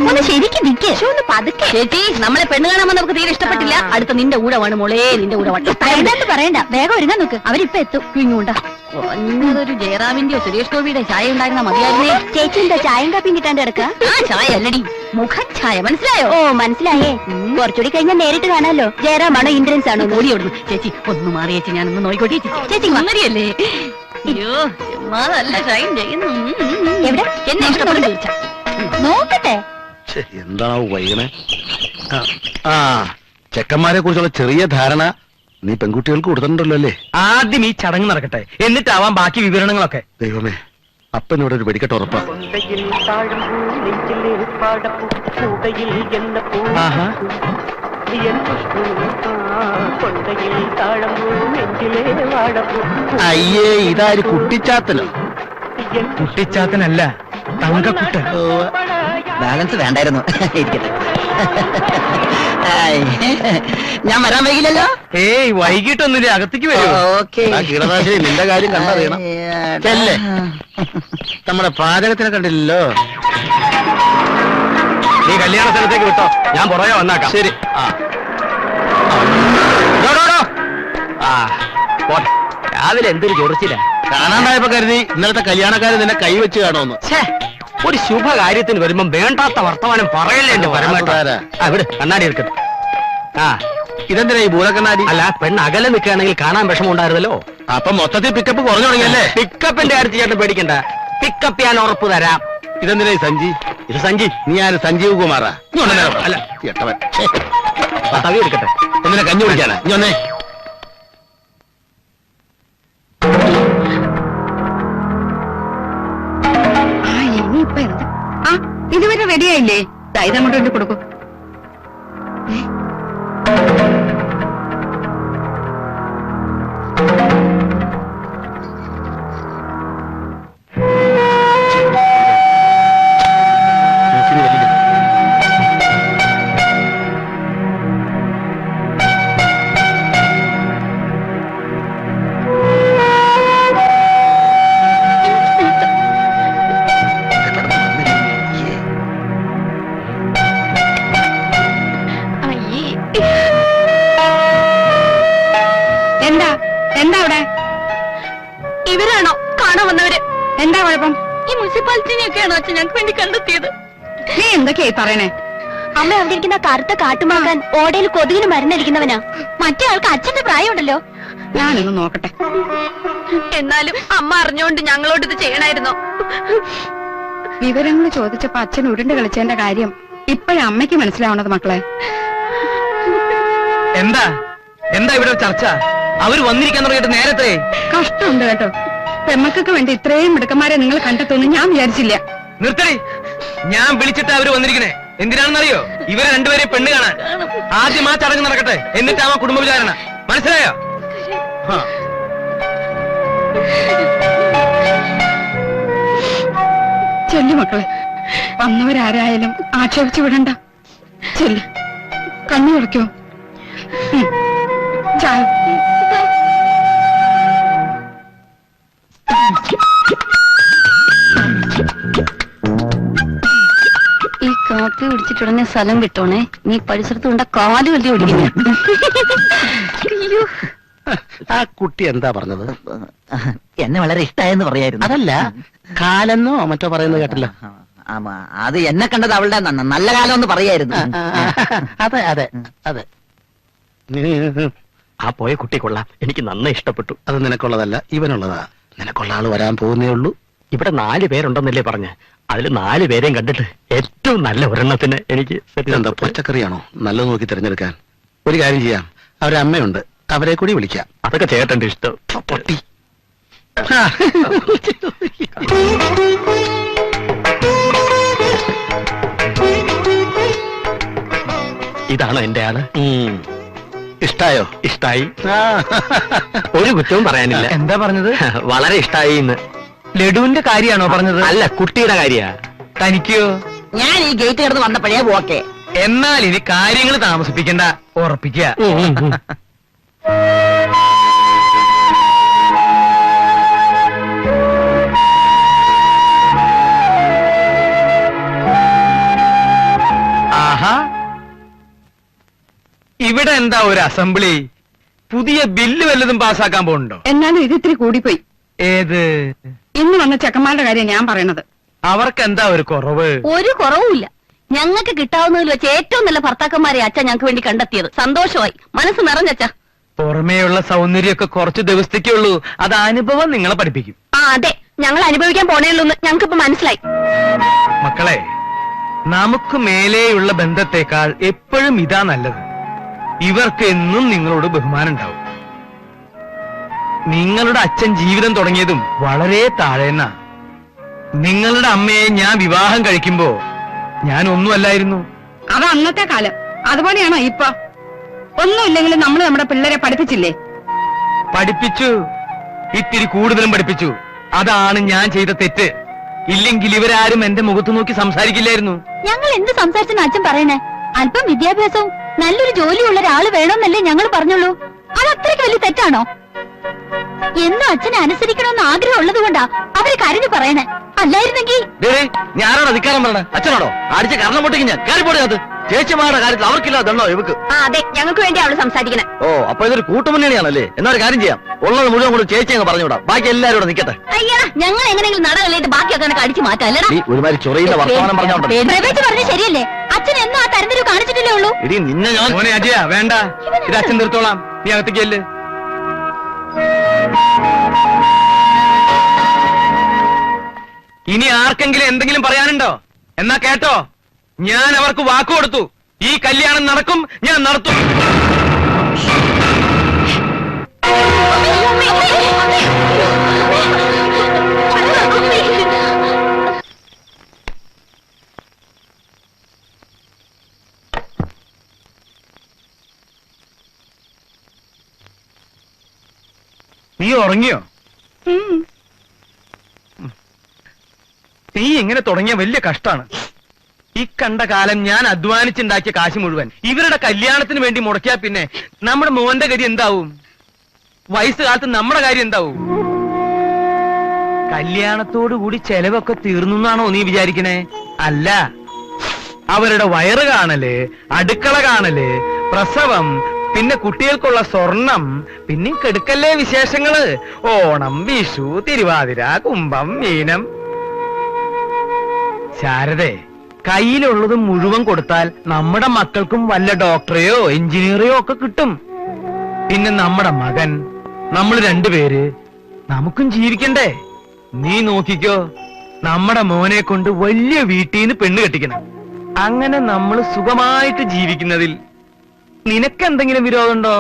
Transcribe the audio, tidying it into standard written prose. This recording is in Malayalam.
ഒന്ന് ശരിക്കും നിൽക്കേ ഒന്ന് പതുക്കെ. ചേച്ചി, നമ്മളെ പെണ്ണ് കാണാൻ നമുക്ക് തീരെ ഇഷ്ടപ്പെട്ടില്ല. അടുത്ത നിന്റെ ഊഴമാണ് മോളെ, നിന്റെ ഊഴമാണ്. പറയണ്ട, വേഗം ഒരുങ്ങാൻ നോക്ക്, അവരിപ്പൊ എത്തും. ഇങ്ങോട്ടാ കുറഞ്ഞതൊരു ജയറാമിന്റെയോ സുരേഷ് ഗോപിയുടെ ചായ ഉണ്ടായിരുന്ന മതിയായിരുന്നേ. ചേച്ചി എന്താ ചായയും കാപ്പിയും കിട്ടാണ്ട് കിടക്ക? ആ ചായ അല്ലടി, മുഖഛായ. മനസ്സിലായോ? ഓ മനസ്സിലായേ. കുറച്ചുകൂടി കഴിഞ്ഞാൽ നേരിട്ട് കാണാലോ. ജയറാമാണോ ഇന്ദ്രൻസ് ആണോ? ഓടി ഓടുന്നു. ചേച്ചി ഒന്ന് മാറിയേച്ചി, ഞാനൊന്ന് നോയിക്കോട്ടെ. ചേച്ചി അങ്ങനെയല്ലേ? അയ്യോ ചുമ്മാതല്ല, ഷൈൻ ചെയ്യുന്നു. എവിടെ എന്നെ ഇഷ്ടപ്പെട്ടു തീർച്ച നോക്കട്ടെ. എന്താണോ വൈകണേ? ആ ചെക്കന്മാരെ കുറിച്ചുള്ള ചെറിയ ധാരണ നീ പെൺകുട്ടികൾക്ക് കൊടുത്തിട്ടുണ്ടല്ലോ അല്ലേ? ആദ്യം ഈ ചടങ്ങ് നടക്കട്ടെ, എന്നിട്ടാവാം ബാക്കി വിവരണങ്ങളൊക്കെ. ദൈവമേ, അപ്പനോട് ഒരു വെടിക്കെട്ട് ഉറപ്പാ. അയ്യേ, ഇതാര് കുട്ടിച്ചാത്തനോ? കുട്ടിച്ചാത്തനല്ല, തങ്കക്കുട്ടൻ. ബാലൻസ് വേണ്ടായിരുന്നു. ഇരിക്കട്ടെ, ഞാൻ വരാൻ വൈകില്ലല്ലോ. ഏയ് വൈകിട്ടൊന്നുമില്ല, അകത്തേക്ക് വരും. ഓക്കെ, കീടനാശിനി നിന്റെ കാര്യം കണ്ടറിയണം. നമ്മുടെ പാചകത്തിനെ കണ്ടില്ലല്ലോ. നീ കല്യാണ സ്ഥലത്തേക്ക് വിട്ടോ, ഞാൻ പുറകെ വന്നാക്കാം. ശരി. രാവിലെ എന്തൊരു ചൊറിച്ചില്ല. കാണാണ്ടായപ്പോ കരുതി ഇന്നലത്തെ കല്യാണക്കാര് നിന്നെ കൈവച്ച് കാണുമെന്ന്. ഒരു ശുഭകാര്യത്തിന് വരുമ്പോ വേണ്ടാത്ത വർത്തമാനം പറയല്ലേ എന്റെ പരമായിട്ട്. അവിടെ കണ്ണാടി എടുക്കട്ടെ. ഇതെന്തിനാ ഈ ഭൂതക്കണ്ണാടി? അല്ല, പെണ്ണ് അകലെ നിൽക്കുകയാണെങ്കിൽ കാണാൻ വിഷമം ഉണ്ടായിരുന്നല്ലോ. അപ്പൊ മൊത്തത്തിൽ പിക്കപ്പ് കുറഞ്ഞു തുടങ്ങിയല്ലേ? പിക്കപ്പിന്റെ കാര്യത്തിൽ ചേട്ടൻ പേടിക്കണ്ട, പിക്കപ്പ് ഞാൻ ഉറപ്പ് തരാം. ഇതെന്തിനാ ഈ സഞ്ജി? ഇത് സഞ്ജി. നീ ആര്? സഞ്ജീവ് കുമാറാ? അല്ല, എട്ടവൻ. തവി എടുക്കട്ടെ. എന്തിനാ കഞ്ഞി കുടിക്കാനാ? നീ ഒന്നേ. ഇനിയിപ്പൊ എന്താ? ഇതുവരെ റെഡിയായില്ലേ? ഇതങ്ങോട്ട് വേണ്ടി കൊടുക്കും. എന്താ അവിടെ? ഇവരാണോ കാണാൻ വന്നവര്? എന്താ കുഴപ്പം? ഈ മുനിസിപ്പാലിറ്റിനെയൊക്കെയാണോ അച്ഛൻ ഞങ്ങൾക്ക് വേണ്ടി കണ്ടെത്തിയത്? നീ എന്തൊക്കെയായി പറയണേ? അമ്മ അവിടെ ഇരിക്കുന്ന കറുത്ത കാട്ടുമാക്കാൻ ഓടയിൽ കൊതുകിന് മരുന്നടിക്കുന്നവനാ. മറ്റേ ആൾക്ക് അച്ഛന്റെ പ്രായമുണ്ടല്ലോ. ഞാനൊന്ന് നോക്കട്ടെ. എന്നാലും അമ്മ അറിഞ്ഞോണ്ട് ഞങ്ങളോട് ഇത് ചെയ്യണായിരുന്നോ? വിവരങ്ങൾ ചോദിച്ചപ്പോ അച്ഛൻ ഉരുണ്ട് കളിച്ചതിന്റെ കാര്യം ഇപ്പോഴും അമ്മയ്ക്ക് മനസ്സിലാവണത് മക്കളെ. എന്താ എന്താ ഇവിടെ ചർച്ച? അവര് വന്നിരിക്കാൻ തുടങ്ങിയിട്ട് നേരത്തെ കഷ്ടമുണ്ട് കേട്ടോ. പെമ്മക്കൊക്കെ വേണ്ടി ഇത്രയും മിടുക്കന്മാരെ നിങ്ങൾ കണ്ടെത്തുമെന്ന് ഞാൻ വിചാരിച്ചില്ല. നിർത്തടി, ഞാൻ വിളിച്ചിട്ട് അവര് വന്നിരിക്കണേ എന്തിനാണെന്നറിയോ? ഇവരെ രണ്ടുപേരെ പെണ്ണ് കാണാൻ. ആദ്യം ആ ചടങ്ങ് നടക്കട്ടെ, എന്നിട്ടാവാ കുടുംബ വിചാരണ. മനസ്സിലായോ? ചെല്ലു മക്കളെ, വന്നവരാരായാലും ആക്ഷേപിച്ചു വിടണ്ട. ചെല്ലു, കണ്ണു തുറക്കോ. ചായ. ഈ കാപ്പി കുടിച്ചിട്ടുടനെ സ്ഥലം വിട്ടോണേ. നീ പരിസരത്ത് കൊണ്ട കാല് വലിയ ഒടിക്കുന്നു. ആ കുട്ടി എന്താ പറഞ്ഞത്? എന്നെ വളരെ ഇഷ്ടായെന്ന് പറയായിരുന്നു. അതല്ല, കാലെന്നോ മറ്റോ പറയുന്നത് കേട്ടല്ലോ. അത് എന്നെ കണ്ടത് അവളുടെ നല്ല കാലം എന്ന് പറയായിരുന്നു. അതെ അതെ അതെ. ആ പോയ കുട്ടി കൊള്ളാം, എനിക്ക് നന്നായി ഇഷ്ടപ്പെട്ടു. അത് നിനക്കുള്ളതല്ല, ഇവനുള്ളതാ. നിനക്കുള്ള ആള് വരാൻ പോകുന്നേ ഉള്ളൂ. ഇവിടെ 4 പേരുണ്ടെന്നല്ലേ പറഞ്ഞ്? അതിൽ 4 പേരെയും കണ്ടിട്ട് ഏറ്റവും നല്ല ഒരെണ്ണത്തിന് എനിക്ക് എന്താ പച്ചക്കറിയാണോ നല്ലത് നോക്കി തിരഞ്ഞെടുക്കാൻ? ഒരു കാര്യം ചെയ്യാം, അവരെ അമ്മയുണ്ട്, അവരെ കൂടി വിളിക്കാം. അതൊക്കെ ചേട്ടന്റെ ഇഷ്ടം. പൊട്ടി. ഇതാണോ എന്റെ ആള്? ഇഷ്ടായോ? ഇഷ്ടായി. ഒരു കുറ്റവും പറയാനില്ല. എന്താ പറഞ്ഞത്? വളരെ ഇഷ്ടായി. ലഡുവിന്റെ കാര്യമാണോ പറഞ്ഞത്? അല്ല, കുട്ടിയുടെ കാര്യ. തനിക്കോ? ഞാൻ ഈ ഗേറ്റ് കിടന്ന് വന്നപ്പോഴേ ഓക്കെ. എന്നാൽ ഇനി കാര്യങ്ങൾ താമസിപ്പിക്കണ്ട, ഉറപ്പിക്കുക. ഇവിടെ എന്താ ഒരു അസംബ്ലി? പുതിയ ബില്ല് വല്ലതും പാസ്സാക്കാൻ പോകുന്നുണ്ടോ? എന്നാലും ഇത് ഇത്തിരി കൂടിപ്പോയി. ഏത്? ഇന്ന് വന്ന ചെക്കന്മാരുടെ കാര്യം ഞാൻ പറയണത്. അവർക്ക് എന്താ ഒരു കുറവ്? ഒരു കുറവുമില്ല. ഞങ്ങൾക്ക് കിട്ടാവുന്നതിൽ വെച്ച് ഏറ്റവും നല്ല ഭർത്താക്കന്മാരെ അച്ഛൻ ഞങ്ങൾക്ക് വേണ്ടി കണ്ടെത്തിയത്. സന്തോഷമായി, മനസ്സ് നിറഞ്ഞച്ച. പുറമേയുള്ള സൗന്ദര്യമൊക്കെ കുറച്ച് ദിവസത്തേക്കേ ഉള്ളൂ. അത് അനുഭവം നിങ്ങളെ പഠിപ്പിക്കും. ആ അതെ, ഞങ്ങൾ അനുഭവിക്കാൻ പോണേയുള്ളൂ എന്ന് ഞങ്ങൾക്കിപ്പോ മനസ്സിലായി. മക്കളെ, നമുക്ക് മേലെയുള്ള ബന്ധത്തെക്കാൾ എപ്പോഴും ഇതാ നല്ലത്. ഇവർക്ക് എന്നും നിങ്ങളോട് ബഹുമാനം ഉണ്ടാവും. നിങ്ങളുടെ അച്ഛൻ ജീവിതം തുടങ്ങിയതും വളരെ താഴേന്ന. നിങ്ങളുടെ അമ്മയെ ഞാൻ വിവാഹം കഴിക്കുമ്പോ ഞാൻ ഒന്നുമല്ലായിരുന്നു. അത് അന്നത്തെ കാലം. അതുപോലെയാണോ ഇപ്പൊ? ഒന്നുമില്ലെങ്കിലും നമ്മൾ നമ്മുടെ പിള്ളേരെ പഠിപ്പിച്ചില്ലേ? പഠിപ്പിച്ചു, ഇത്തിരി കൂടുതലും പഠിപ്പിച്ചു. അതാണ് ഞാൻ ചെയ്ത തെറ്റ്. ഇല്ലെങ്കിൽ ഇവരാരും എന്റെ മുഖത്ത് നോക്കി സംസാരിക്കില്ലായിരുന്നു. ഞങ്ങൾ എന്ത് സംസാരിച്ചെന്ന് അച്ഛൻ പറയണേ? അല്പം വിദ്യാഭ്യാസവും നല്ലൊരു ജോലിയുള്ള ഒരാള് വേണമെന്നല്ലേ ഞങ്ങൾ പറഞ്ഞുള്ളൂ. അത് അത്രയ്ക്ക് വലിയ തെറ്റാണോ? എന്നും അച്ഛനെ അനുസരിക്കണമെന്ന് ആഗ്രഹം ഉള്ളത് കൊണ്ടാ അവര് കരഞ്ഞു പറയണേ. അല്ലായിരുന്നെങ്കിൽ ഞാനാണോ അധികാരം പറഞ്ഞത്? അച്ഛനാണോ? അടിച്ച കാരണം പൊട്ടിക്ക് ഞാൻ കയറിപ്പോടത്. ചേച്ചിമാരുടെ കാര്യത്തിൽ അവർക്കില്ലാതല്ലോ ഇവക്ക്. ആ അതെ, ഞങ്ങൾക്ക് വേണ്ടി അവള് സംസാരിക്കണേ. ഓ, അപ്പൊ ഇതൊരു കൂട്ടുമുന്നണിയാണല്ലേ? എന്നാ ഒരു കാര്യം ചെയ്യാം, ഉള്ളത് മുഴുവൻ കൊണ്ട് ചേച്ചി അങ്ങ് പറഞ്ഞുവിടാം. ബാക്കി എല്ലാവരും ഇവിടെ നിൽക്കട്ടെ. അയ്യാ, ഞങ്ങൾ എങ്ങനെയെങ്കിലും നടകളിലേക്ക് ബാക്കിയൊക്കെ കണക്ക് അടിച്ചു മാറ്റാം. അല്ലടാ, നീ ഒരുമാതിരി ചൊറയുന്ന വർത്തമാനം പറഞ്ഞോണ്ടോ? പ്രവേശ് പറഞ്ഞ ശരിയല്ലേ? അച്ഛൻ എന്നും ആ തരംതിരിവ് കാണിച്ചിട്ടില്ലേ ഉള്ളൂ. ഇടി നിന്നെ ഞാൻ മോനെ അജയ, വേണ്ട, ഇത് അച്ഛൻ തീർത്തോളാം. നീ അകത്തേക്കല്ലേ. ഇനി ആർക്കെങ്കിലും എന്തെങ്കിലും പറയാനുണ്ടോ? എന്നാ കേട്ടോ, ഞാൻ അവർക്ക് വാക്കു കൊടുത്തു. ഈ കല്യാണം നടക്കും, ഞാൻ നടത്തും. നീ ഉറങ്ങിയോ? നീ ഇങ്ങനെ തുടങ്ങിയ വലിയ കഷ്ടാണ്. ഈ കണ്ട കാലം ഞാൻ അധ്വാനിച്ചുണ്ടാക്കിയ കാശ് മുഴുവൻ ഇവരുടെ കല്യാണത്തിന് വേണ്ടി മുടക്കിയാ പിന്നെ നമ്മുടെ മോന്റെ ഗതി എന്താവും? വയസ്സുകാലത്ത് നമ്മുടെ കാര്യം എന്താവും? കല്യാണത്തോടുകൂടി ചെലവൊക്കെ തീർന്നാണോ നീ വിചാരിക്കണേ? അല്ല, അവരുടെ വയറ് കാണല്, അടുക്കള കാണല്, പ്രസവം, പിന്നെ കുട്ടികൾക്കുള്ള സ്വർണം, പിന്നെ കെടുക്കല്ലേ വിശേഷങ്ങള്. ഓണം, വിഷു, തിരുവാതിര, കുംഭം, മീനം. ശാരദേ, കയ്യിലുള്ളത് മുഴുവൻ കൊടുത്താൽ നമ്മുടെ മക്കൾക്കും വല്ല ഡോക്ടറെയോ എഞ്ചിനീയറെയോ ഒക്കെ കിട്ടും. പിന്നെ നമ്മുടെ മകൻ, നമ്മൾ രണ്ടുപേര്, നമുക്കും ജീവിക്കണ്ടേ? നീ നോക്കിക്കോ, നമ്മുടെ മോനെ കൊണ്ട് വലിയ വീട്ടിൽ നിന്ന് പെണ്ണ് കെട്ടിക്കണം. അങ്ങനെ നമ്മൾ സുഖമായിട്ട് ജീവിക്കുന്നതിൽ നിനക്കെന്തെങ്കിലും വിരോധമുണ്ടോ?